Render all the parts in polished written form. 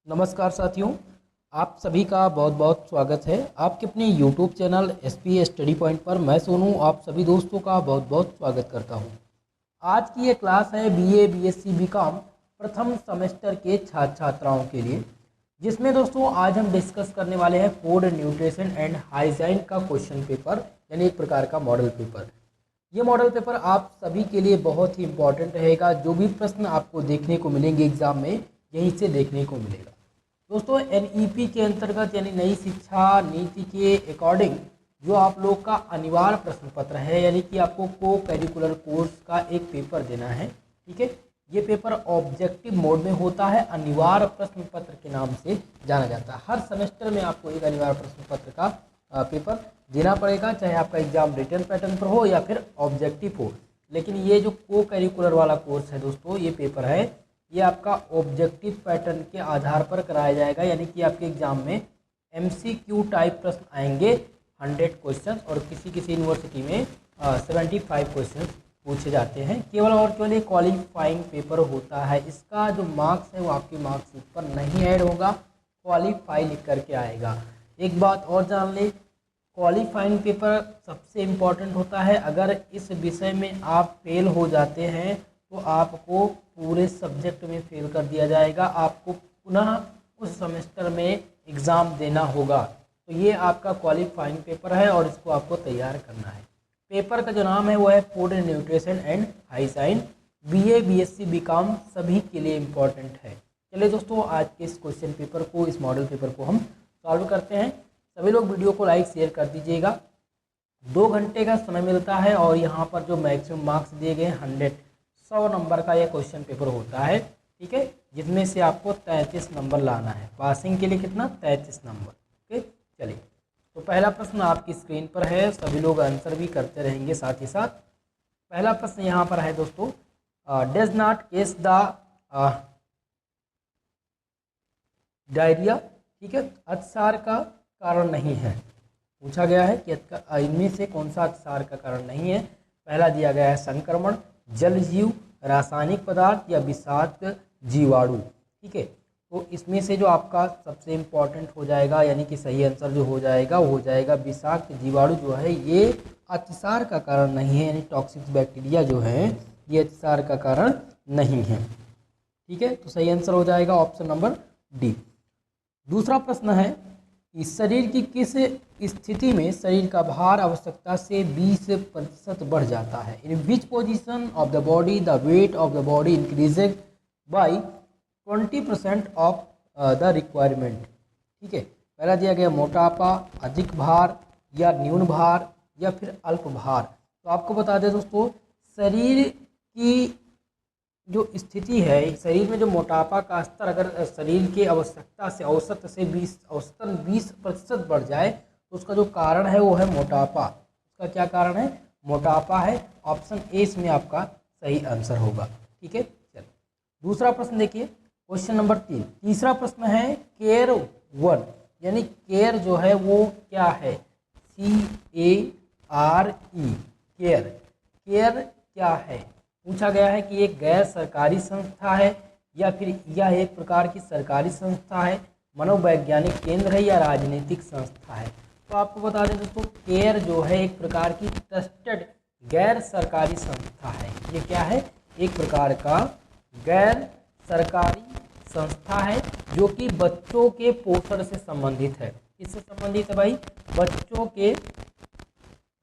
नमस्कार साथियों, आप सभी का बहुत बहुत स्वागत है आपके अपने YouTube channel SP study point पर। मैं सोनू आप सभी दोस्तों का बहुत बहुत स्वागत करता हूं। आज की ये क्लास है BA BSc BCom प्रथम सेमेस्टर के छात्र छात्राओं के लिए, जिसमें दोस्तों आज हम डिस्कस करने वाले हैं फूड न्यूट्रिशन एंड हाइजीन का क्वेश्चन पेपर, यानी एक प्रकार का मॉडल पेपर। ये मॉडल पेपर आप सभी के लिए बहुत ही इंपॉर्टेंट रहेगा। जो भी प्रश्न आपको देखने को मिलेंगे एग्जाम में, यहीं से देखने को मिलेगा। दोस्तों NEP के अंतर्गत यानी नई शिक्षा नीति के अकॉर्डिंग जो आप लोग का अनिवार्य प्रश्न पत्र है, यानी कि आपको को करिकुलर कोर्स का एक पेपर देना है। ठीक है, ये पेपर ऑब्जेक्टिव मोड में होता है, अनिवार्य प्रश्न पत्र के नाम से जाना जाता है। हर सेमेस्टर में आपको एक अनिवार्य प्रश्न पत्र का पेपर देना पड़ेगा, चाहे आपका एग्जाम रिटर्न पैटर्न पर हो या फिर ऑब्जेक्टिव हो। लेकिन ये जो को करिकुलर वाला कोर्स है दोस्तों, ये पेपर है, ये आपका ऑब्जेक्टिव पैटर्न के आधार पर कराया जाएगा, यानी कि आपके एग्जाम में MCQ टाइप प्रश्न आएंगे 100 क्वेश्चन, और किसी किसी यूनिवर्सिटी में 75 क्वेश्चन पूछे जाते हैं। केवल और केवल एक क्वालिफाइंग पेपर होता है। इसका जो मार्क्स है वो आपके मार्क्स पर नहीं ऐड होगा, क्वालिफाई लिख करके आएगा। एक बात और जान ले, क्वालिफाइंग पेपर सबसे इम्पॉर्टेंट होता है। अगर इस विषय में आप फेल हो जाते हैं तो आपको पूरे सब्जेक्ट में फेल कर दिया जाएगा, आपको पुनः उस सेमेस्टर में एग्ज़ाम देना होगा। तो ये आपका क्वालिफाइंग पेपर है और इसको आपको तैयार करना है। पेपर का जो नाम है वो है food nutrition and hygiene, BA BSc BCom सभी के लिए इम्पॉर्टेंट है। चलिए दोस्तों, आज के इस क्वेश्चन पेपर को, इस मॉडल पेपर को हम सॉल्व करते हैं। सभी लोग वीडियो को लाइक शेयर कर दीजिएगा। 2 घंटे का समय मिलता है और यहाँ पर जो मैक्सिमम मार्क्स दिए गए 100 नंबर का यह क्वेश्चन पेपर होता है। ठीक है, जिसमें से आपको 33 नंबर लाना है। पासिंग के लिए कितना? 33 नंबर। ओके, चलिए तो पहला प्रश्न आपकी स्क्रीन पर है, सभी लोग आंसर भी करते रहेंगे साथ ही साथ। पहला प्रश्न यहाँ पर है दोस्तों, does not case the diarrhoea. ठीक है, अतिसार का कारण नहीं है। पूछा गया है कि इनमें से कौन सा अतिसार का कारण नहीं है। पहला दिया गया है संक्रमण, जल जीव, रासायनिक पदार्थ या विषाक्त जीवाणु। ठीक है, तो इसमें से जो आपका सबसे इम्पॉर्टेंट हो जाएगा, यानी कि सही आंसर जो हो जाएगा वो हो जाएगा विषाक्त जीवाणु जो है ये अतिसार का कारण नहीं है, यानी टॉक्सिक बैक्टीरिया जो है ये अतिसार का कारण नहीं है। ठीक है, तो सही आंसर हो जाएगा ऑप्शन नंबर डी। दूसरा प्रश्न है कि शरीर की किस स्थिति में शरीर का भार आवश्यकता से 20% बढ़ जाता है। In which position of the body the weight of the body increases by 20% of the requirement. ठीक है, पहला दिया गया मोटापा, अधिक भार या न्यून भार या फिर अल्प भार। तो आपको बता दें दोस्तों, शरीर की जो स्थिति है, शरीर में जो मोटापा का स्तर अगर शरीर की आवश्यकता से औसतन 20% बढ़ जाए तो उसका जो कारण है वो है मोटापा। उसका क्या कारण है? मोटापा है। ऑप्शन ए इसमें आपका सही आंसर होगा। ठीक है, चलिए दूसरा प्रश्न देखिए, क्वेश्चन नंबर 3। तीसरा प्रश्न है केयर 1, यानी केयर जो है वो क्या है? CARE, care. केयर क्या है? पूछा गया है कि एक गैर सरकारी संस्था है या फिर यह एक प्रकार की सरकारी संस्था है, मनोवैज्ञानिक केंद्र है या राजनीतिक संस्था है। तो आपको बता दें दोस्तों, केयर जो है एक प्रकार की ट्रस्टेड गैर सरकारी संस्था है। ये क्या है? एक प्रकार का गैर सरकारी संस्था है जो कि बच्चों के पोषण से संबंधित है। किससे संबंधित है भाई? बच्चों के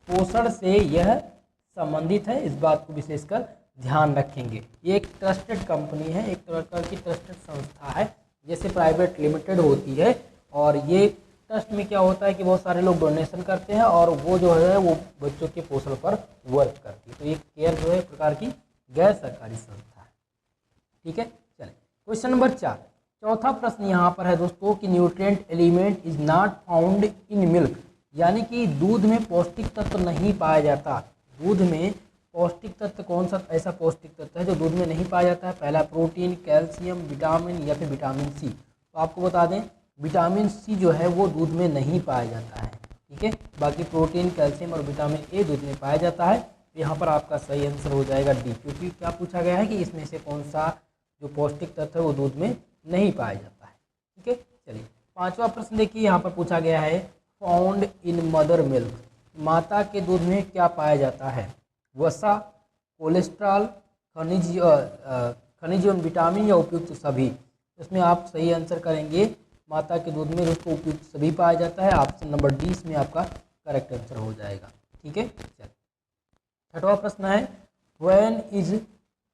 पोषण से यह संबंधित है। इस बात को विशेषकर ध्यान रखेंगे। ये एक ट्रस्टेड कंपनी है, एक प्रकार की ट्रस्टेड संस्था है, जैसे प्राइवेट लिमिटेड होती है। और ये ट्रस्ट में क्या होता है कि बहुत सारे लोग डोनेशन करते हैं और वो जो है वो बच्चों के पोषण पर वर्क करती है। तो ये केयर जो है एक प्रकार की गैर सरकारी संस्था है। ठीक है, चलिए क्वेश्चन नंबर 4। चौथा प्रश्न यहाँ पर है दोस्तों कि nutrient element is not found in milk, यानी कि दूध में पौष्टिक तत्व नहीं पाया जाता। दूध में पौष्टिक तत्व कौन सा ऐसा पौष्टिक तत्व है जो दूध में नहीं पाया जाता है? पहला प्रोटीन, कैल्शियम, विटामिन या फिर विटामिन सी। तो आपको बता दें विटामिन सी जो है वो दूध में नहीं पाया जाता है। ठीक है, बाकी प्रोटीन, कैल्शियम और विटामिन ए दूध में पाया जाता है। तो यहाँ पर आपका सही आंसर हो जाएगा डी, क्योंकि क्या पूछा गया है कि इसमें से कौन सा जो पौष्टिक तत्व है वो दूध में नहीं पाया जाता है। ठीक है। चलिए पांचवा प्रश्न देखिए, यहाँ पर पूछा गया है फाउंड इन मदर मिल्क, माता के दूध में क्या पाया जाता है? वसा, कोलेस्ट्रॉल, खनिज एवं विटामिन या उपयुक्त सभी। इसमें आप सही आंसर करेंगे, माता के दूध में दोस्तों उपयुक्त सभी पाया जाता है। ऑप्शन नंबर डी इसमें आपका करेक्ट आंसर हो जाएगा। ठीक है। चलिए छठवां प्रश्न है when is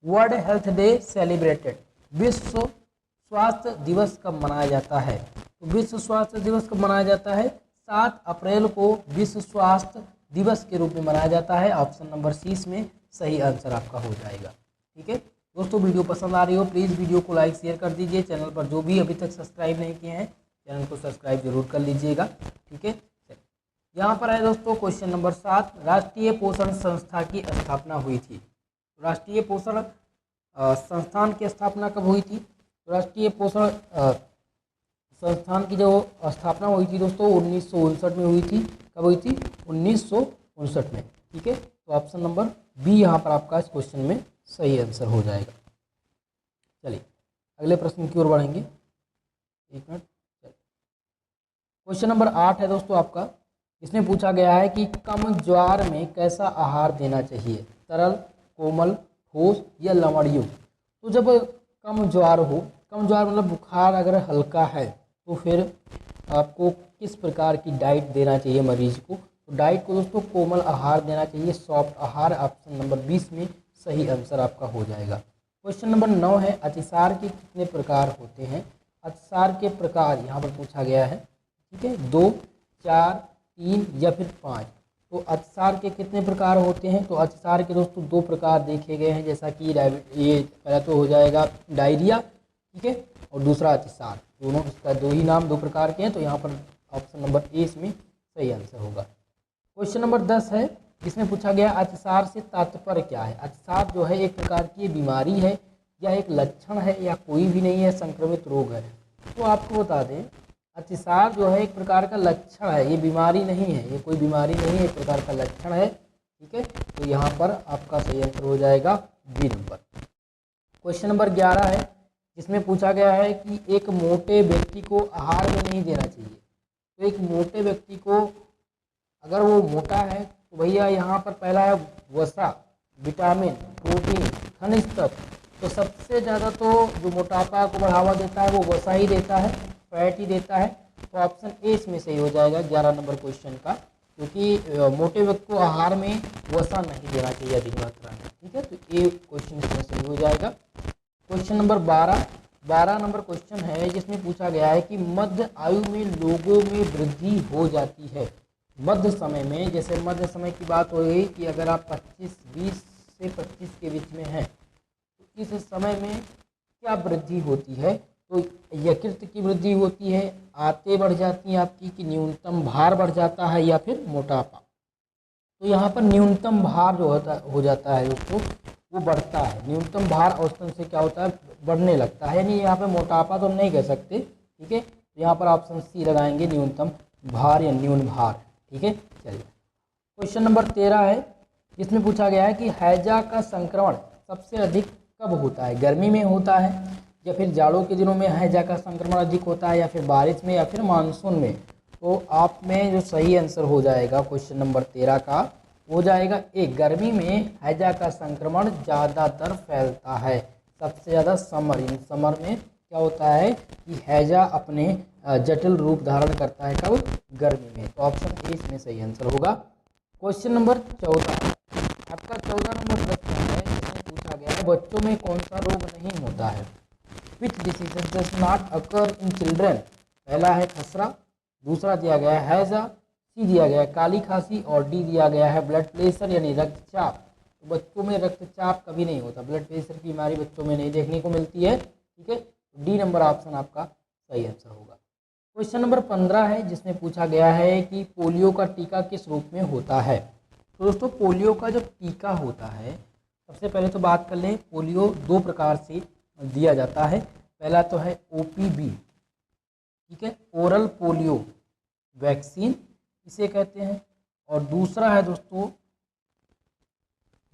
world health day celebrated, विश्व स्वास्थ्य दिवस कब मनाया जाता है? तो विश्व स्वास्थ्य दिवस कब मनाया जाता है? 7 अप्रैल को विश्व स्वास्थ्य दिवस के रूप में मनाया जाता है। ऑप्शन नंबर सी इसमें सही आंसर आपका हो जाएगा। ठीक है दोस्तों, वीडियो पसंद आ रही हो प्लीज़ वीडियो को लाइक शेयर कर दीजिए। चैनल पर जो भी अभी तक सब्सक्राइब नहीं किए हैं चैनल को सब्सक्राइब जरूर कर लीजिएगा। ठीक है, यहाँ पर है दोस्तों क्वेश्चन नंबर 7, राष्ट्रीय पोषण संस्था की स्थापना हुई थी। राष्ट्रीय पोषण संस्थान की स्थापना कब हुई थी? राष्ट्रीय पोषण संस्थान की जो स्थापना हुई थी दोस्तों 1959 में हुई थी। कब हुई थी? 1959 में। ठीक है, तो ऑप्शन नंबर बी यहाँ पर आपका इस क्वेश्चन में सही आंसर हो जाएगा। चलिए अगले प्रश्न की ओर बढ़ेंगे। एक मिनट। क्वेश्चन नंबर 8 है दोस्तों आपका, इसमें पूछा गया है कि कम ज्वार में कैसा आहार देना चाहिए? तरल, कोमल, ठोस या लवणयुक्त? तो जब कम ज्वार हो, कम ज्वार मतलब बुखार अगर हल्का है तो फिर आपको किस प्रकार की डाइट देना चाहिए मरीज को? तो डाइट को दोस्तों कोमल आहार देना चाहिए, सॉफ्ट आहार। ऑप्शन नंबर 20 में सही आंसर आपका हो जाएगा। क्वेश्चन नंबर 9 है अतिसार के कितने प्रकार होते हैं? अतिसार के प्रकार यहाँ पर पूछा गया है। ठीक है, 2, 4, 3 या फिर 5। तो अतिसार के कितने प्रकार होते हैं? तो अतिसार के दोस्तों 2 प्रकार देखे गए हैं, जैसा कि ये पहला तो हो जाएगा डायरिया, ठीक है, और दूसरा अतिसार। दोनों इसका 2 ही नाम 2 प्रकार के हैं। तो यहाँ पर ऑप्शन नंबर ए इसमें सही आंसर होगा। क्वेश्चन नंबर 10 है, जिसमें पूछा गया अतिसार से तात्पर्य क्या है? अतिसार जो है एक प्रकार की बीमारी है या एक लक्षण है या कोई भी नहीं है, संक्रमित रोग है? तो आपको बता दें अतिसार जो है एक प्रकार का लक्षण है, ये बीमारी नहीं है, ये कोई बीमारी नहीं है, एक प्रकार का लक्षण है। ठीक है, तो यहाँ पर आपका सही आंसर हो जाएगा बी नंबर। क्वेश्चन नंबर 11 है, जिसमें पूछा गया है कि एक मोटे व्यक्ति को आहार में नहीं देना चाहिए। तो एक मोटे व्यक्ति को अगर वो मोटा है तो भैया यहाँ पर पहला है वसा, विटामिन, प्रोटीन, खनिज तत्व। तो सबसे ज़्यादा तो जो मोटापा को बढ़ावा देता है वो वसा ही देता है, फैट ही देता है। तो ऑप्शन ए इसमें सही हो जाएगा 11 नंबर क्वेश्चन का, क्योंकि मोटे व्यक्ति को आहार में वसा नहीं देना चाहिए अधिक मात्रा में। ठीक है, तो ए क्वेश्चन इसमें सही हो जाएगा। क्वेश्चन नंबर 12 नंबर क्वेश्चन है, जिसमें पूछा गया है कि मध्य आयु में लोगों में वृद्धि हो जाती है। मध्य समय में, जैसे मध्य समय की बात हो गई कि अगर आप 20 से 25 के बीच में हैं तो इस समय में क्या वृद्धि होती है? तो यकृत की वृद्धि होती है, आंतें बढ़ जाती हैं आपकी, कि न्यूनतम भार बढ़ जाता है या फिर मोटापा? तो यहाँ पर न्यूनतम भार जो हो जाता है उसको वो बढ़ता है। न्यूनतम भार औसतन से क्या होता है? बढ़ने लगता है। यानी यहाँ पे मोटापा तो हम नहीं कह सकते। ठीक है, तो यहाँ पर ऑप्शन सी लगाएंगे, न्यूनतम भार या न्यून भार। ठीक है, चलिए क्वेश्चन नंबर 13 है, जिसमें पूछा गया है कि हैजा का संक्रमण सबसे अधिक कब होता है? गर्मी में होता है या फिर जाड़ों के दिनों में हैजा का संक्रमण अधिक होता है, या फिर बारिश में, या फिर मानसून में? तो आप में जो सही आंसर हो जाएगा क्वेश्चन नंबर 13 का हो जाएगा एक, गर्मी में हैजा का संक्रमण ज़्यादातर फैलता है। सबसे ज़्यादा समर में क्या होता है कि हैजा अपने जटिल रूप धारण करता है। कब? गर्मी में। तो ऑप्शन ए इसमें सही आंसर होगा। क्वेश्चन नंबर 14 आपका 14 नंबर प्रश्न है, जिसमें पूछा गया है बच्चों में कौन सा रोग नहीं होता है? Which disease does not occur in children? पहला है खसरा, दूसरा दिया गया है हैजा, सी दिया गया है काली खांसी, और डी दिया गया है ब्लड प्रेशर यानी रक्तचाप। तो बच्चों में रक्तचाप कभी नहीं होता, ब्लड प्रेशर की बीमारी बच्चों में नहीं देखने को मिलती है। ठीक है, डी नंबर ऑप्शन आपका सही आंसर होगा। क्वेश्चन नंबर 15 है, जिसमें पूछा गया है कि पोलियो का टीका किस रूप में होता है? तो दोस्तों पोलियो का जो टीका होता है, सबसे पहले तो बात कर लें, पोलियो 2 प्रकार से दिया जाता है। पहला तो है OPV, ठीक है, ओरल पोलियो वैक्सीन इसे कहते हैं, और दूसरा है दोस्तों,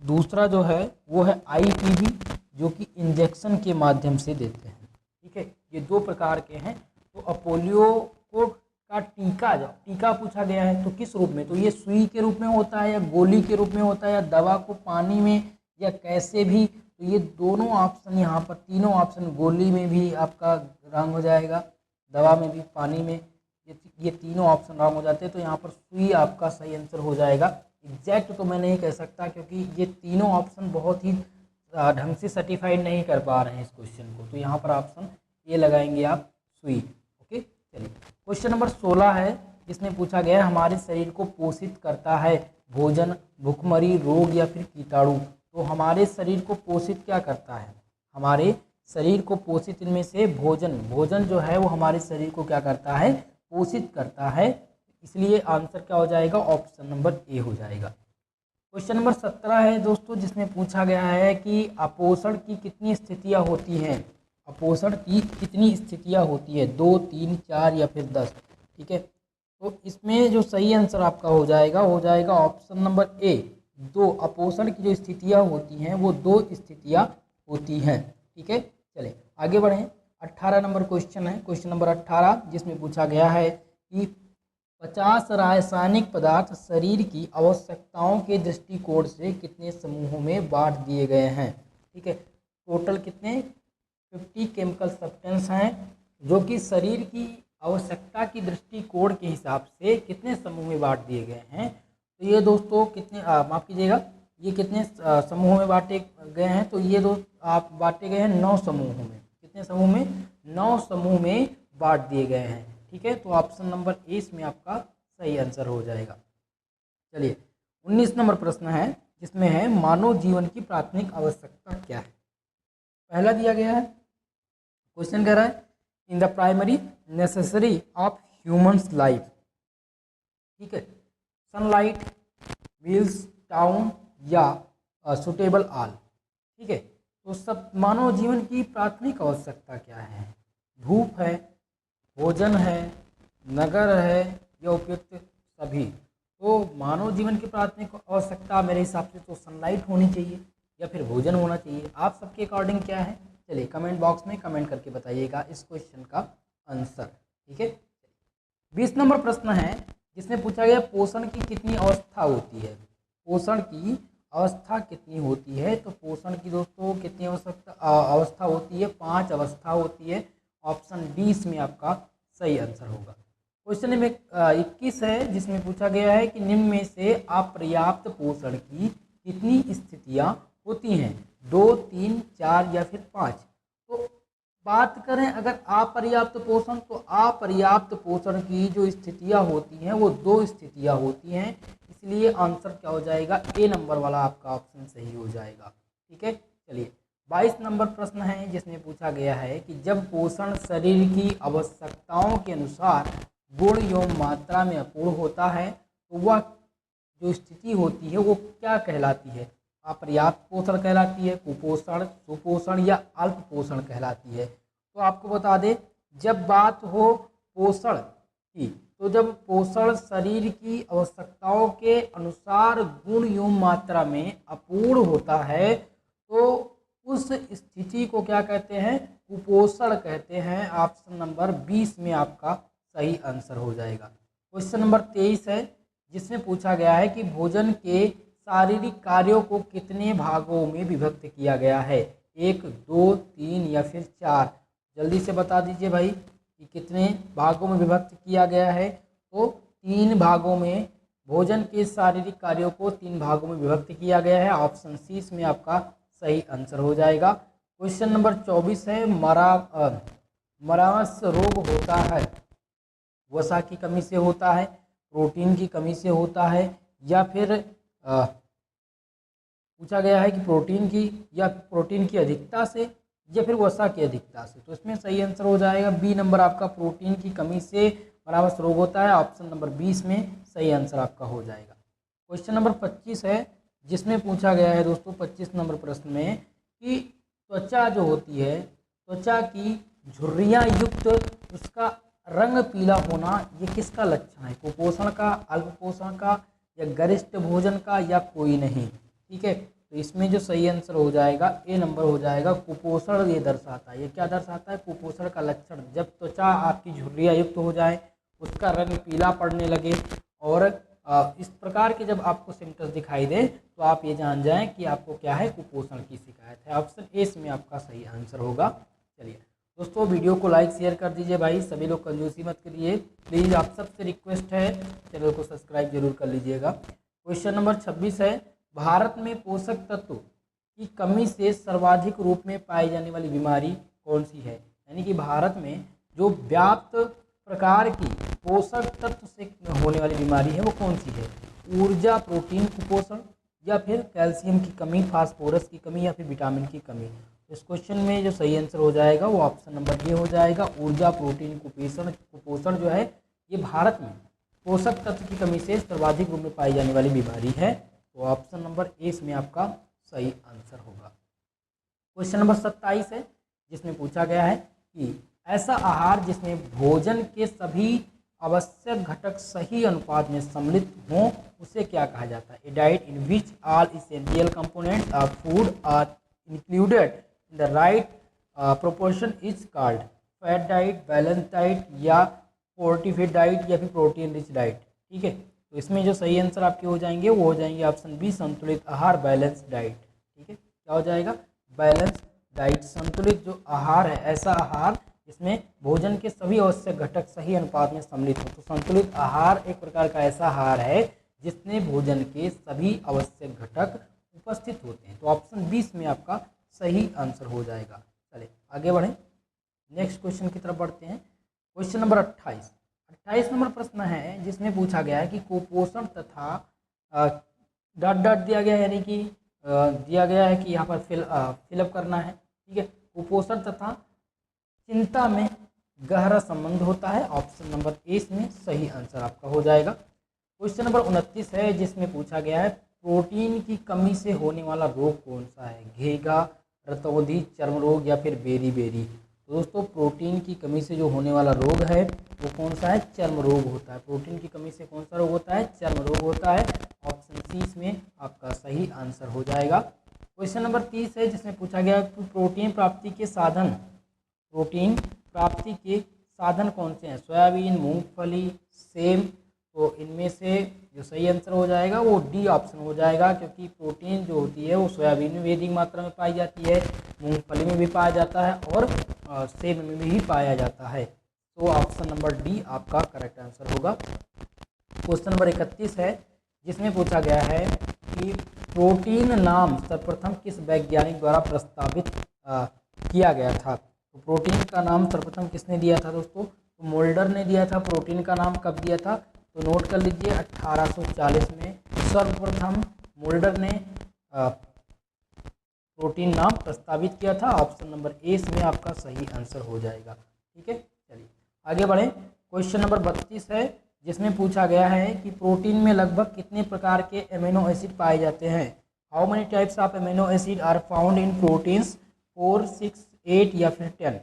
दूसरा जो है वो है IPV, जो कि इंजेक्शन के माध्यम से देते हैं। ठीक है, ये 2 प्रकार के हैं। तो तो पोलियो को का टीका पूछा गया है तो किस रूप में, तो ये सुई के रूप में होता है या गोली के रूप में होता है या दवा को पानी में या कैसे भी, तो ये दोनों ऑप्शन यहाँ पर, तीनों ऑप्शन, गोली में भी आपका रंग हो जाएगा, दवा में भी, पानी में, ये तीनों ऑप्शन रॉन्ग हो जाते हैं। तो यहाँ पर सुई आपका सही आंसर हो जाएगा। एग्जैक्ट तो मैं नहीं कह सकता क्योंकि ये तीनों ऑप्शन बहुत ही ढंग से सर्टिफाइड नहीं कर पा रहे हैं इस क्वेश्चन को, तो यहाँ पर ऑप्शन ये लगाएंगे आप, सुई। ओके, चलिए क्वेश्चन नंबर 16 है, जिसमें पूछा गया है हमारे शरीर को पोषित करता है भोजन, भुखमरी, रोग या फिर कीटाणु। तो हमारे शरीर को पोषित क्या करता है, हमारे शरीर को पोषित इनमें से भोजन जो है वो हमारे शरीर को क्या करता है, पोषित करता है, इसलिए आंसर क्या हो जाएगा, ऑप्शन नंबर ए हो जाएगा। क्वेश्चन नंबर 17 है दोस्तों, जिसमें पूछा गया है कि अपोषण की कितनी स्थितियां होती हैं, अपोषण की कितनी स्थितियां होती है, 2, 3, 4 या फिर 10। ठीक है, तो इसमें जो सही आंसर आपका हो जाएगा ऑप्शन नंबर ए, 2। अपोषण की जो स्थितियां होती हैं वो 2 स्थितियां होती हैं। ठीक है, चलिए आगे बढ़ें। 18 नंबर क्वेश्चन है, क्वेश्चन नंबर 18, जिसमें पूछा गया है कि 50 रासायनिक पदार्थ शरीर की आवश्यकताओं के दृष्टिकोण से कितने समूहों में बांट दिए गए हैं। ठीक है, टोटल कितने 50 केमिकल सब्सटेंस हैं जो कि शरीर की आवश्यकता की दृष्टिकोण के हिसाब से कितने समूह में बांट दिए गए हैं। तो ये दोस्तों कितने, माफ़ कीजिएगा, ये कितने समूहों में बांटे गए हैं, तो ये आप बांटे गए हैं 9 समूहों में। कितने समूह में, 9 समूह में बांट दिए गए हैं। ठीक है, तो ऑप्शन नंबर ए इसमें आपका सही आंसर हो जाएगा। चलिए 19 नंबर प्रश्न है, जिसमें है मानव जीवन की प्राथमिक आवश्यकता क्या है। पहला दिया गया है, क्वेश्चन कह रहा है in the primary necessary of humans life. ठीक है, सनलाइट, व्हील्स, टाउन या सुटेबल ऑल। ठीक है, तो सब मानव जीवन की प्राथमिक आवश्यकता क्या है, धूप है, भोजन है, नगर है या उपयुक्त सभी। तो मानव जीवन की प्राथमिक आवश्यकता मेरे हिसाब से तो सनलाइट होनी चाहिए या फिर भोजन होना चाहिए। आप सबके अकॉर्डिंग क्या है, चलिए कमेंट बॉक्स में कमेंट करके बताइएगा इस क्वेश्चन का आंसर। ठीक है, 20 नंबर प्रश्न है, जिसमें पूछा गया पोषण की कितनी अवस्था होती है, पोषण की अवस्था कितनी होती है। तो पोषण की दोस्तों कितनी अवस्था होती है, 5 अवस्था होती है। ऑप्शन डी इसमें आपका सही आंसर होगा। क्वेश्चन नंबर 21 है, जिसमें पूछा गया है कि निम्न में से अपर्याप्त पोषण की कितनी स्थितियां होती हैं, 2, 3, 4 या फिर 5। तो बात करें अगर अपर्याप्त पोषण, तो अपर्याप्त पोषण की जो स्थितियां होती हैं वो 2 स्थितियां होती हैं, इसलिए आंसर क्या हो जाएगा, ए नंबर वाला आपका ऑप्शन सही हो जाएगा। ठीक है, चलिए 22 नंबर प्रश्न है, जिसमें पूछा गया है कि जब पोषण शरीर की आवश्यकताओं के अनुसार गुण एवं मात्रा में अपूर्ण होता है तो वह जो स्थिति होती है वो क्या कहलाती है, अपर्याप्त पोषण कहलाती है, कुपोषण, सुपोषण या अल्प पोषण कहलाती है। तो आपको बता दें, जब बात हो पोषण की, तो जब पोषण शरीर की आवश्यकताओं के अनुसार गुण एवं मात्रा में अपूर्ण होता है तो उस स्थिति को क्या कहते हैं, कुपोषण कहते हैं। ऑप्शन नंबर 20 में आपका सही आंसर हो जाएगा। क्वेश्चन नंबर 23 है, जिसमें पूछा गया है कि भोजन के शारीरिक कार्यों को कितने भागों में विभक्त किया गया है, 1, 2, 3 या फिर 4। जल्दी से बता दीजिए भाई कि कितने भागों में विभक्त किया गया है। तो 3 भागों में, भोजन के शारीरिक कार्यों को 3 भागों में विभक्त किया गया है। ऑप्शन सी इसमें आपका सही आंसर हो जाएगा। क्वेश्चन नंबर 24 है, मरामस रोग होता है, वसा की कमी से होता है, प्रोटीन की कमी से होता है या फिर पूछा गया है कि प्रोटीन की अधिकता से या फिर वसा की अधिकता से। तो इसमें सही आंसर हो जाएगा बी नंबर आपका, प्रोटीन की कमी से मरामस रोग होता है। ऑप्शन नंबर 20 में सही आंसर आपका हो जाएगा। क्वेश्चन नंबर 25 है, जिसमें पूछा गया है दोस्तों 25 नंबर प्रश्न में कि त्वचा जो होती है, त्वचा की झुर्रियाँ युक्त उसका रंग पीला होना, ये किसका लक्षण है, कुपोषण का, अल्प पोषण का या गरिष्ठ भोजन का या कोई नहीं। ठीक है, तो इसमें जो सही आंसर हो जाएगा ए नंबर हो जाएगा। कुपोषण ये दर्शाता है, ये क्या दर्शाता है? कुपोषण का लक्षण, जब त्वचा आपकी झुर्रियाँ युक्त हो जाए, उसका रंग पीला पड़ने लगे और इस प्रकार के जब आपको सिम्टम्स दिखाई दे तो आप ये जान जाएं कि आपको क्या है, कुपोषण की शिकायत है। ऑप्शन ए इसमें आपका सही आंसर होगा। चलिए दोस्तों, वीडियो को लाइक शेयर कर दीजिए भाई, सभी लोग कंजूसी मत करिए प्लीज़, आप सबसे रिक्वेस्ट है, चैनल को सब्सक्राइब जरूर कर लीजिएगा। क्वेश्चन नंबर 26 है, भारत में पोषक तत्व की कमी से सर्वाधिक रूप में पाई जाने वाली बीमारी कौन सी है? यानी कि भारत में जो व्याप्त प्रकार की पोषक तत्व से होने वाली बीमारी है वो कौन सी है? ऊर्जा प्रोटीन कुपोषण, या फिर कैल्शियम की कमी, फास्फोरस की कमी, या फिर विटामिन की कमी। इस क्वेश्चन में जो सही आंसर हो जाएगा वो ऑप्शन नंबर ए हो जाएगा। ऊर्जा प्रोटीन कुपोषण जो है ये भारत में पोषक तत्व की कमी से सर्वाधिक रूप में पाई जाने वाली बीमारी है, तो ऑप्शन नंबर ए इसमें आपका सही आंसर होगा। क्वेश्चन नंबर 27 है, जिसमें पूछा गया है कि ऐसा आहार जिसमें भोजन के सभी आवश्यक घटक सही अनुपात में सम्मिलित हों उसे क्या कहा जाता है? A diet in which all essential components of food are included in the right proportion is called fat diet, balance diet, या फोर्टिफाइड डाइट, या फिर प्रोटीन रिच डाइट। ठीक है, तो इसमें जो सही आंसर आपके हो जाएंगे वो हो जाएंगे ऑप्शन बी, संतुलित आहार, बैलेंस डाइट। ठीक है, क्या हो जाएगा? Balance diet. संतुलित जो आहार है, ऐसा आहार इसमें भोजन के सभी आवश्यक घटक सही अनुपात में सम्मिलित हो। तो संतुलित आहार एक प्रकार का ऐसा आहार है जिसमें भोजन के सभी आवश्यक घटक उपस्थित होते हैं, तो ऑप्शन 20 में आपका सही आंसर हो जाएगा। चलिए आगे बढ़ें, नेक्स्ट क्वेश्चन की तरफ बढ़ते हैं। क्वेश्चन नंबर 28 नंबर प्रश्न है, जिसमें पूछा गया है कि कुपोषण तथा डॉट डॉट दिया गया है, यानी कि दिया गया है कि यहाँ पर फिलअप करना है। ठीक है, कुपोषण तथा चिंता में गहरा संबंध होता है, ऑप्शन नंबर ए इसमें सही आंसर आपका हो जाएगा। क्वेश्चन नंबर 29 है, जिसमें पूछा गया है प्रोटीन की कमी से होने वाला रोग कौन सा है? घेगा, रतौंधी, चर्म रोग, या फिर बेरी। तो दोस्तों, प्रोटीन की कमी से जो होने वाला रोग है वो कौन सा है? चर्म रोग होता है। प्रोटीन की कमी से कौन सा रोग होता है? चर्म रोग होता है, ऑप्शन सी इसमें आपका सही आंसर हो जाएगा। क्वेश्चन नंबर 30 है, जिसमें पूछा गया कि प्रोटीन प्राप्ति के साधन कौन से हैं? सोयाबीन, मूंगफली, सेम। तो इनमें से जो सही आंसर हो जाएगा वो डी ऑप्शन हो जाएगा, क्योंकि प्रोटीन जो होती है वो सोयाबीन में भी अधिक मात्रा में पाई जाती है, मूंगफली में भी पाया जाता है, और सेब में भी पाया जाता है। तो ऑप्शन नंबर डी आपका करेक्ट आंसर होगा। क्वेश्चन नंबर 31 है, जिसमें पूछा गया है कि प्रोटीन नाम सर्वप्रथम किस वैज्ञानिक द्वारा प्रस्तावित किया गया था? तो प्रोटीन का नाम सर्वप्रथम किसने दिया था दोस्तों? तो मोल्डर ने दिया था। प्रोटीन का नाम कब दिया था? तो नोट कर लीजिए, 1840 में सर्वप्रथम मोल्डर ने प्रोटीन नाम प्रस्तावित किया था। ऑप्शन नंबर ए इसमें आपका सही आंसर हो जाएगा। ठीक है, चलिए आगे बढ़ें। क्वेश्चन नंबर 32 है, जिसमें पूछा गया है कि प्रोटीन में लगभग कितने प्रकार के एमिनो एसिड पाए जाते हैं? How many types of amino acid are found in proteins? 4, 6, 8 या फिर 10?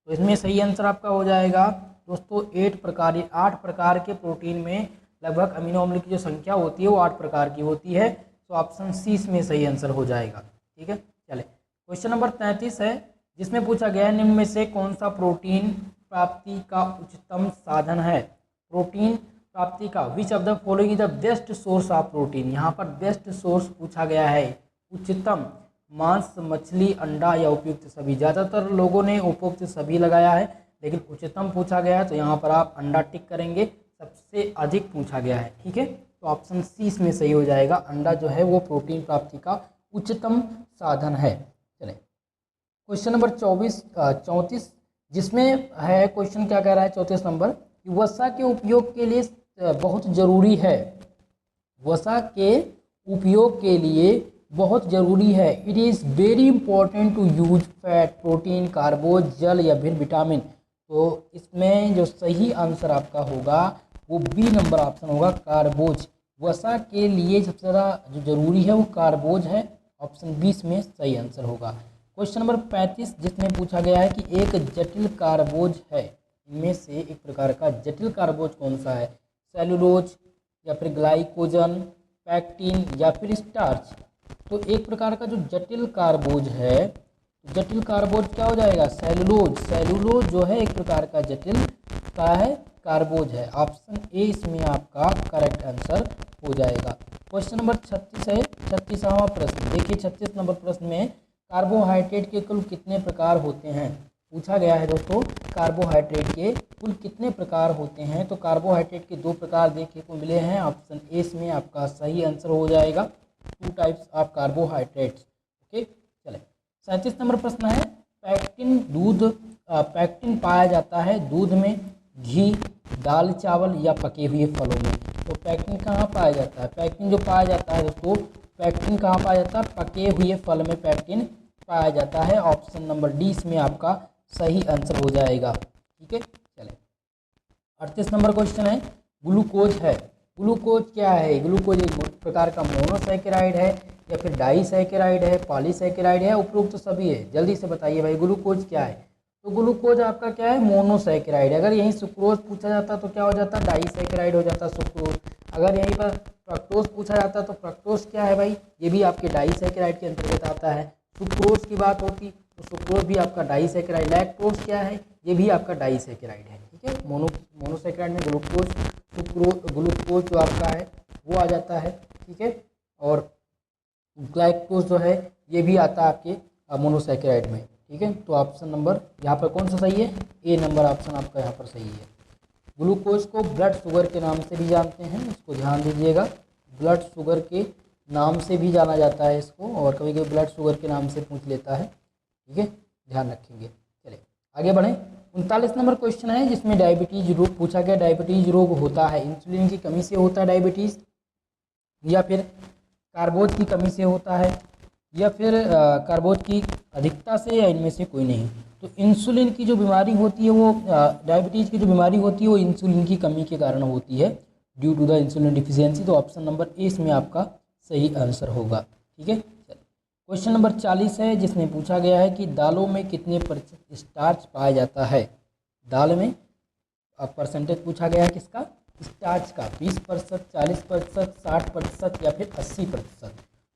तो इसमें सही आंसर आपका हो जाएगा दोस्तों 8 प्रकार के प्रोटीन में लगभग अमीनो अम्ल की जो संख्या होती है वो 8 प्रकार की होती है, तो ऑप्शन सी इसमें सही आंसर हो जाएगा। ठीक है, चले क्वेश्चन नंबर 33 है, जिसमें पूछा गया है निम्न में से कौन सा प्रोटीन प्राप्ति का उच्चतम साधन है? प्रोटीन प्राप्ति का which of the following is the best source of protein? यहाँ पर बेस्ट सोर्स पूछा गया है, उच्चतम मांस, मछली, अंडा या उपयुक्त सभी। ज़्यादातर लोगों ने उपयुक्त सभी लगाया है, लेकिन उच्चतम पूछा गया है तो यहाँ पर आप अंडा टिक करेंगे, सबसे अधिक पूछा गया है। ठीक है, तो ऑप्शन सी इसमें सही हो जाएगा, अंडा जो है वो प्रोटीन प्राप्ति का उच्चतम साधन है। चले क्वेश्चन नंबर 34, जिसमें है क्वेश्चन क्या कह रहा है 34 नंबर कि वसा के उपयोग के लिए बहुत जरूरी है, वसा के उपयोग के लिए बहुत ज़रूरी है, it is very important to use fat, protein, carbs, जल या फिर विटामिन। तो इसमें जो सही आंसर आपका होगा वो बी नंबर ऑप्शन होगा, कार्बोज। वसा के लिए सबसे ज़्यादा जो जरूरी है वो कार्बोज है, ऑप्शन 20 में सही आंसर होगा। क्वेश्चन नंबर 35, जिसमें पूछा गया है कि एक जटिल कार्बोज है, इनमें से एक प्रकार का जटिल कार्बोज कौन सा है? सेलुलोज या फिर ग्लाइकोजन, पैक्टिन या फिर स्टार्च? तो एक प्रकार का जो जटिल कार्बोज है, जटिल कार्बोज क्या हो जाएगा, सेलुलोज। सेलुलोज जो है एक प्रकार का जटिल क्या है, कार्बोज है। ऑप्शन ए इसमें आपका करेक्ट आंसर हो जाएगा। क्वेश्चन नंबर 36 है, 36वां प्रश्न। देखिए 36 नंबर प्रश्न में कार्बोहाइड्रेट के कुल कितने प्रकार होते हैं पूछा गया है दोस्तों। कार्बोहाइड्रेट के कुल कितने प्रकार होते हैं, तो कार्बोहाइड्रेट के 2 प्रकार देखने को मिले हैं। ऑप्शन ए इसमें आपका सही आंसर हो जाएगा, 2 टाइप्स ऑफ कार्बोहाइड्रेट्स। ओके, चले 37 नंबर प्रश्न है, पैक्टिन दूध पैक्टिन पाया जाता है दूध में, घी, दाल चावल या पके हुए फलों में। तो पैक्टिन कहाँ पाया जाता है, पैक्टिन जो पाया जाता है दोस्तों, पैक्टिन कहाँ पाया जाता है, पके हुए फल में पैक्टिन पाया जाता है। ऑप्शन नंबर डी इसमें आपका सही आंसर हो जाएगा। ठीक है, चले 38 नंबर क्वेश्चन है, ग्लूकोज है। ग्लूकोज क्या है, ग्लूकोज एक प्रकार का मोनोसैकेराइड है या फिर डाईसैकेराइड है, पॉलीसैकेराइड है, उपरोक्त तो सभी है। जल्दी से बताइए भाई ग्लूकोज क्या है। तो ग्लूकोज आपका क्या है, मोनोसैकेराइड। अगर यहीं सुक्रोज पूछा जाता तो क्या हो जाता, डाईसैकेराइड हो जाता सुक्रोज। अगर यहीं पर फ्रक्टोज पूछा जाता तो फ्रक्टोज क्या है भाई, ये भी आपके डाईसैकेराइड के अंतर्गत आता है। सुक्रोज की बात होती तो सुक्रोज भी आपका डाईसैकेराइड। लैक्टोज क्या है, ये भी आपका डाईसैकेराइड है। ठीक है, मोनोसैकेराइड में ग्लूकोज ग्लूकोज जो आपका है वो आ जाता है। ठीक है, और ग्लाइकोज जो है ये भी आता है आपके मोनोसैकेराइड में। ठीक है, तो ऑप्शन नंबर यहाँ पर कौन सा सही है, ए नंबर ऑप्शन आपका यहाँ पर सही है। ग्लूकोज को ब्लड शुगर के नाम से भी जानते हैं, इसको ध्यान दीजिएगा। ब्लड शुगर के नाम से भी जाना जाता है इसको, और कभी कभी ब्लड शुगर के नाम से पूछ लेता है। ठीक है, ध्यान रखेंगे। चलिए आगे बढ़ें। 39 नंबर क्वेश्चन है जिसमें डायबिटीज रोग पूछा गया। डायबिटीज रोग होता है इंसुलिन की कमी से होता है डायबिटीज़, या फिर कार्बोज की कमी से होता है, या फिर कार्बोज की अधिकता से, या इनमें से कोई नहीं। तो इंसुलिन की जो बीमारी होती है वो डायबिटीज़ की जो बीमारी होती है वो इंसुलिन की कमी के कारण होती है, due to the insulin deficiency. तो ऑप्शन नंबर ए इसमें आपका सही आंसर होगा। ठीक है, क्वेश्चन नंबर 40 है जिसमें पूछा गया है कि दालों में कितने प्रतिशत स्टार्च पाया जाता है। दाल में परसेंटेज पूछा गया है किसका, स्टार्च का, 20%, 40%, 60% या फिर 80%।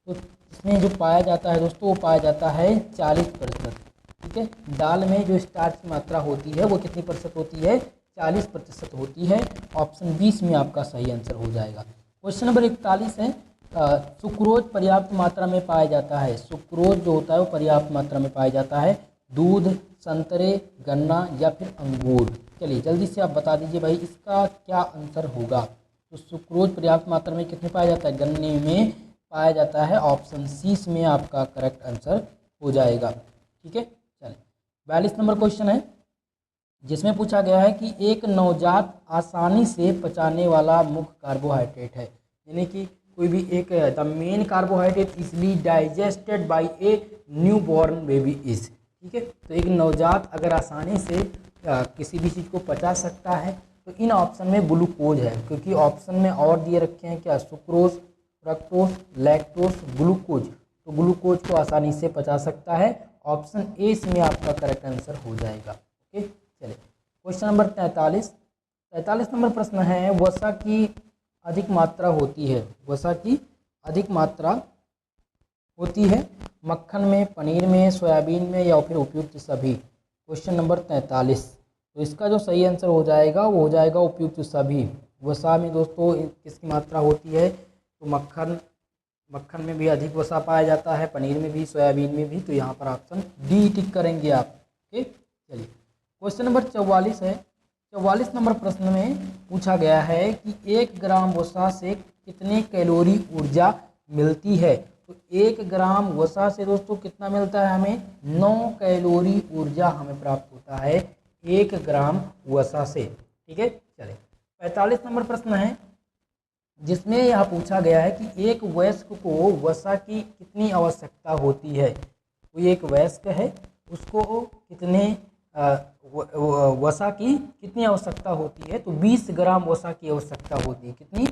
तो इसमें जो पाया जाता है दोस्तों वो पाया जाता है 40%। ठीक है, दाल में जो स्टार्च की मात्रा होती है वो कितनी प्रतिशत होती है, 40% होती है। ऑप्शन 20 में आपका सही आंसर हो जाएगा। क्वेश्चन नंबर 41 है, सुक्रोज पर्याप्त मात्रा में पाया जाता है। सुक्रोज जो होता है वो पर्याप्त मात्रा में पाया जाता है दूध, संतरे, गन्ना या फिर अंगूर। चलिए जल्दी से आप बता दीजिए भाई इसका क्या आंसर होगा। तो सुक्रोज पर्याप्त मात्रा में कितने पाया जाता है, गन्ने में पाया जाता है। ऑप्शन सी में आपका करेक्ट आंसर हो जाएगा। ठीक है, चलिए 42 नंबर क्वेश्चन है जिसमें पूछा गया है कि एक नवजात आसानी से पचाने वाला मुख्य कार्बोहाइड्रेट है। यानी कि कोई भी एक the main carbohydrate easily digested by a new born baby is. ठीक है, तो एक नवजात अगर आसानी से किसी भी चीज़ को पचा सकता है तो इन ऑप्शन में ग्लूकोज है, क्योंकि ऑप्शन में और दिए रखे हैं क्या, सुक्रोज, फ्रक्टोज, लैक्टोज, ग्लूकोज। तो ग्लूकोज को आसानी से पचा सकता है। ऑप्शन ए इसमें आपका करेक्ट आंसर हो जाएगा। ओके, चलिए क्वेश्चन नंबर 43 नंबर प्रश्न है, वसा की अधिक मात्रा होती है, वसा की अधिक मात्रा होती है मक्खन में, पनीर में, सोयाबीन में या फिर उपयुक्त सभी। क्वेश्चन नंबर 43, तो इसका जो सही आंसर हो जाएगा वो हो जाएगा उपयुक्त सभी। वसा में दोस्तों किसकी मात्रा होती है, तो मक्खन में भी अधिक वसा पाया जाता है, पनीर में भी, सोयाबीन में भी। तो यहाँ पर ऑप्शन डी टिक करेंगे आप। ओके, चलिए क्वेश्चन नंबर 44 है। 44 नंबर प्रश्न में पूछा गया है कि 1 ग्राम वसा से कितने कैलोरी ऊर्जा मिलती है। तो 1 ग्राम वसा से दोस्तों कितना मिलता है हमें, 9 कैलोरी ऊर्जा हमें प्राप्त होता है 1 ग्राम वसा से। ठीक है, चलिए 45 नंबर प्रश्न है जिसमें यह पूछा गया है कि एक वयस्क को वसा की कितनी आवश्यकता होती है। कोई एक वयस्क है उसको कितने वसा की कितनी आवश्यकता होती है, तो 20 ग्राम वसा की आवश्यकता होती है। कितनी,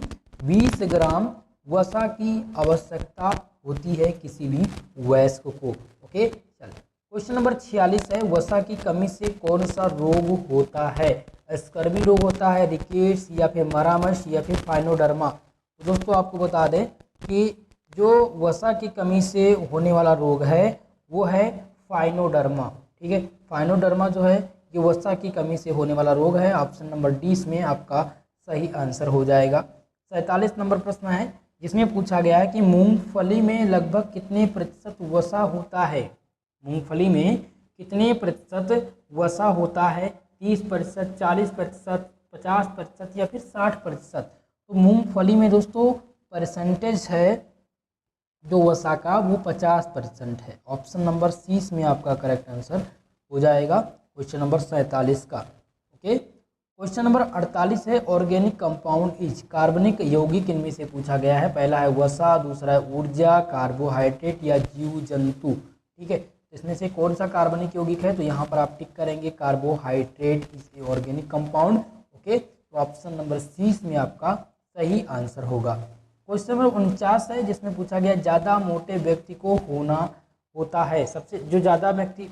20 ग्राम वसा की आवश्यकता होती है किसी भी वयस्क को। ओके, चलिए क्वेश्चन नंबर 46 है, वसा की कमी से कौन सा रोग होता है। स्कर्वी रोग होता है, रिकेट्स या फिर मरामश या फिर फाइनोडर्मा। तो दोस्तों आपको बता दें कि जो वसा की कमी से होने वाला रोग है वो है फाइनोडर्मा। ठीक है, फाइनोडर्मा जो है ये वसा की कमी से होने वाला रोग है। ऑप्शन नंबर डी इसमें आपका सही आंसर हो जाएगा। 47 नंबर प्रश्न है जिसमें पूछा गया है कि मूंगफली में लगभग कितने प्रतिशत वसा होता है। मूंगफली में कितने प्रतिशत वसा होता है? 30%, 40%, 50% या फिर 60%। तो मूंगफली में दोस्तों परसेंटेज है जो वसा का वो 50% है। ऑप्शन नंबर सी में आपका करेक्ट आंसर हो जाएगा क्वेश्चन नंबर 47 का। ओके, क्वेश्चन नंबर 48 है ऑर्गेनिक कंपाउंड इज कार्बनिक यौगिक इनमें से पूछा गया है। पहला है वसा, दूसरा है ऊर्जा, कार्बोहाइड्रेट या जीव जंतु। ठीक है, इसमें से कौन सा कार्बनिक यौगिक है? तो यहाँ पर आप टिक करेंगे carbohydrate is organic compound. Okay, तो ऑप्शन नंबर सी में आपका सही आंसर होगा। क्वेश्चन नंबर 49 है जिसमें पूछा गया ज़्यादा मोटे व्यक्ति को होता है सबसे जो ज़्यादा व्यक्ति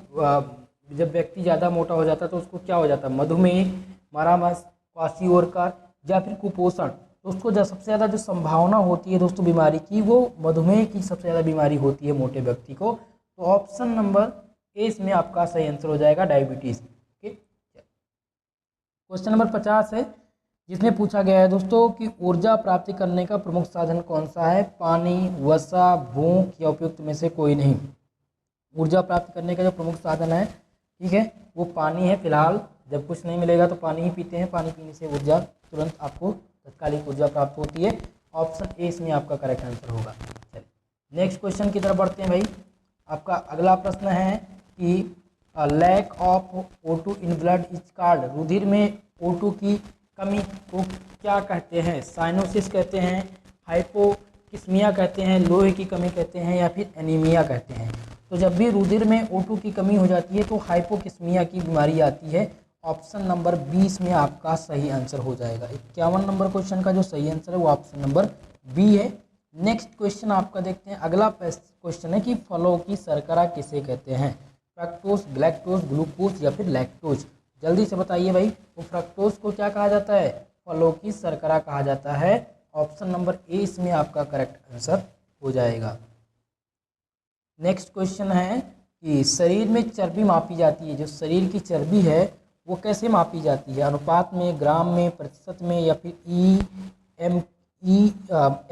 जब व्यक्ति ज़्यादा मोटा हो जाता है तो उसको क्या हो जाता है? मधुमेह, मरामस, क्वाशियोरकर या फिर कुपोषण। तो उसको सबसे ज़्यादा जो संभावना होती है दोस्तों बीमारी की वो मधुमेह की सबसे ज़्यादा बीमारी होती है मोटे व्यक्ति को। तो ऑप्शन नंबर ए इसमें आपका सही आंसर हो जाएगा डायबिटीज़। ओके, क्वेश्चन नंबर 50 है जिसमें पूछा गया है दोस्तों कि ऊर्जा प्राप्ति करने का प्रमुख साधन कौन सा है? पानी, वसा, भूख या उपयुक्त में से कोई नहीं। ऊर्जा प्राप्त करने का जो प्रमुख साधन है, ठीक है, वो पानी है। फिलहाल जब कुछ नहीं मिलेगा तो पानी ही पीते हैं, पानी पीने से ऊर्जा तुरंत आपको तत्कालिक ऊर्जा प्राप्त होती है। ऑप्शन ए इसमें आपका करेक्ट आंसर होगा। चलिए नेक्स्ट क्वेश्चन की तरफ बढ़ते हैं भाई। आपका अगला प्रश्न है कि lack of O2 in blood is called, रुधिर में O2 की कमी को क्या कहते हैं? साइनोसिस कहते हैं, हाइपोकिस्मिया कहते हैं, लोहे की कमी कहते हैं या फिर एनीमिया कहते हैं। तो जब भी रुधिर में O2 की कमी हो जाती है तो हाइपोकिस्मिया की बीमारी आती है। ऑप्शन नंबर 20 में आपका सही आंसर हो जाएगा। 51 नंबर क्वेश्चन का जो सही आंसर है वो ऑप्शन नंबर बी है। नेक्स्ट क्वेश्चन आपका देखते हैं। अगला क्वेश्चन है कि फलों की शर्करा किसे कहते हैं? फ्रक्टोज, ग्लैक्टोज, ग्लूकोज या फिर लैक्टोज। जल्दी से बताइए भाई, वो फ्रक्टोज को क्या कहा जाता है? फलों की शर्करा कहा जाता है। ऑप्शन नंबर ए इसमें आपका करेक्ट आंसर हो जाएगा। नेक्स्ट क्वेश्चन है कि शरीर में चर्बी मापी जाती है, जो शरीर की चर्बी है वो कैसे मापी जाती है? अनुपात में, ग्राम में, प्रतिशत में या फिर